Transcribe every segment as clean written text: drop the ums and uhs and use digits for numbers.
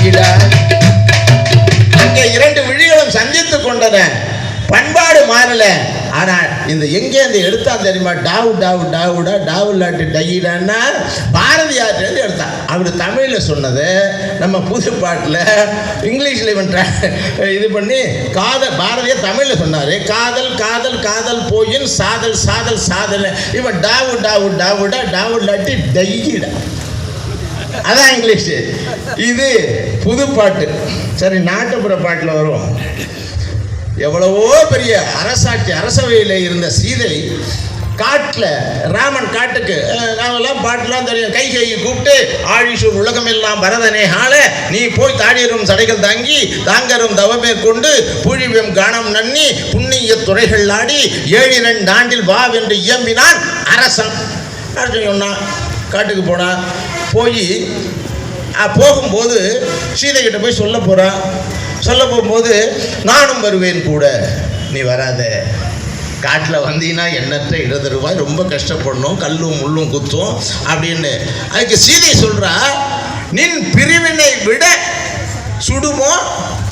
டையிடா. அங்கே இரண்டு விழிகளும் சந்தித்துக் கொண்டன. பண்பாடு மாறல. ஆனா இந்த எங்கே அந்த எடுத்தான் தெரியுமா? டாவு டாவு டாவுடா டாவுலாட்டு டையிடான்னா பாரதியார் எடுத்தான். அவர் தமிழ்ல சொன்னது நம்ம புது பாட்டில் இங்கிலீஷ்ல இவன் இது பண்ணி காதல். பாரதியார் தமிழ்ல சொன்னாரு காதல் காதல் காதல் போயின் சாதல் சாதல் சாதல். இவன் டாவு டாவு டாவுடா டாவுலாட்டு டையிடா. அதான் இங்கிலீஷ். இது புது பாட்டு. சரி, நாட்டுப்புற பாட்டில் வரும். எவ்வளவோ பெரிய அரசவையில் இருந்த சீதை காட்டில், ராமன் காட்டுக்கு, நாமெல்லாம் பாட்டுலாம் தெரியும். கை கூப்பிட்டு ஆழிஷூர் உலகமெல்லாம் பரதனே ஆள நீ போய் தாடியரும் சடைகள் தாங்கி தாங்கரும் தவமே கொண்டு புழிவியம் காணம் நன்னி புண்ணிய துறைகள் ஆடி 7 ஆண்டில் வா என்று இயம்பினான் அரசன். சொன்னா காட்டுக்கு போனா போய் போகும்போது சீதை கிட்ட போய் சொல்ல போறான். சொல்ல போகும்போது நானும் வருவேன் கூட, நீ வராத, காட்டில் வந்தீங்கன்னா எண்ணற்ற இடதருவாய், ரொம்ப கஷ்டப்படணும், கல்லும் முள்ளும் குத்தும் அப்படின்னு. அதுக்கு சீதை சொல்றா, நின் பிரிவினை விட சுடுமோ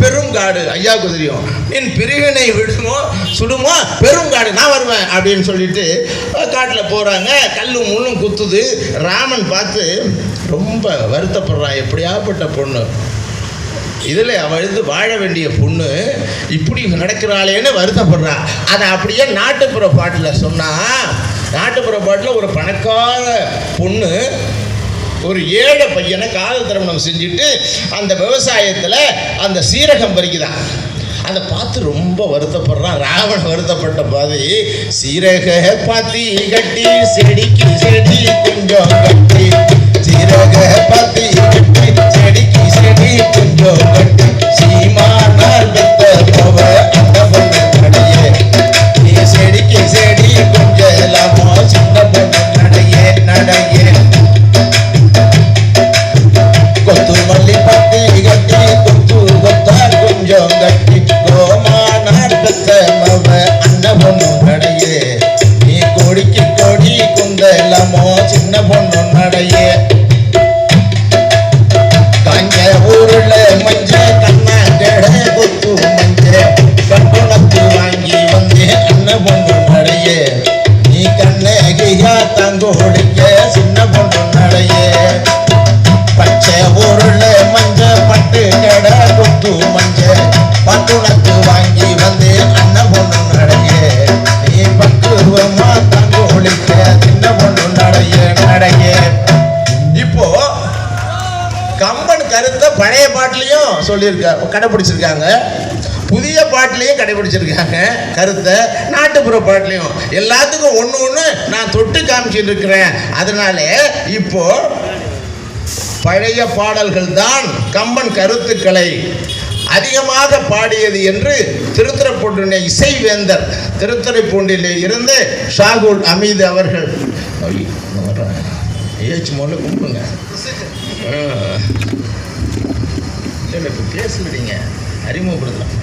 பெருங்காடு. ஐயாவுக்கு தெரியும், நின் பிரிவினை விடுமோ சுடுமோ பெருங்காடு, நான் வருவேன் அப்படின்னு சொல்லிட்டு காட்டில் போகிறாங்க. கல்லும் முள்ளும் குத்துது. ராமன் பார்த்து ரொம்ப வருத்தப்படுறான். எப்படியாப்பட்ட பொண்ணு, இதில் அவள் வாழ வேண்டிய பொண்ணு இப்படி நடக்கிறாளேன்னு வருத்தப்படுறான். அதை அப்படியே நாட்டுப்புற பாட்டில் சொன்னால், நாட்டுப்புற பாட்டில் ஒரு பணக்கார பொண்ணு ஒரு ஏழை பையனை காதல் திருமணம் செஞ்சுட்டு அந்த விவசாயத்தில் அந்த சீரகம் பறிக்குதான். அதை பார்த்து ரொம்ப வருத்தப்படுறான். ராவணன் வருத்தப்பட்ட பாதி, சீரக பாத்தி கட்டி செடிக்கு செடி கொஞ்சம் கட்டி, சீரக பாத்தி கட்டி செடிக்கு செடி கொஞ்சம் கட்டி, சீமானால் பெத்த போவ அந்த பொண்ணு நடையே, நீ செடிக்கு செடி கொஞ்சம் எல்லாமோ சின்ன பொண்ணு நடையே நடையே, கொத்து மல்லி பாத்தி கட்டி கொத்து கொத்தா கொஞ்சம் கட்டி, கோமானார் பெத்த மவ அந்த பொண்ணு நடையே, நீ கொடிக்கு கொடி குந்தலாமோ சின்ன பொண்ணு நடையே, காஞ்ச ஊருல மஞ்ச கண்ணாங்கட கொத்து மஞ்ச கட்டுணத்து வாங்கி வந்து அண்ண பொண்ணு நடையே, நீ கண்ணகியா தங்கோடிக்க சின்ன பொண்ணு நடையே, பச்சை ஊருல மஞ்ச பட்டு கடை கொத்து மஞ்ச பட்டுணத்து வாங்கி வந்து அண்ண பொண்ணு நடையே, நீ பக்குவமா தங்கோடிக்க சின்ன பொண்ணு நடையே நடையே. இப்போ கம்பன் கருத்தை பழைய பாட்டிலையும் சொல்லியிருக்காங்க, கடைபிடிச்சிருக்காங்க. புதிய பாட்டிலையும் கடைபிடிச்சிருக்காங்க கருத்தை. நாட்டுப்புற பாட்டிலையும் எல்லாத்துக்கும் ஒன்று நான் தொட்டு காமிச்சிட்டு இருக்கிறேன். அதனால இப்போ பழைய பாடல்கள் தான் கம்பன் கருத்துக்களை அதிகமாக பாடியது என்று திருத்துறைப்பூண்டிய இசைவேந்தர் திருத்துறைப்பூண்டிலே இருந்து ஷாகுல் அமீது அவர்கள் ஏச்சு முதல்ல கும்பிடுங்க. இப்போ பேசுறீங்க, அறிமுகப்படுத்தலாம்.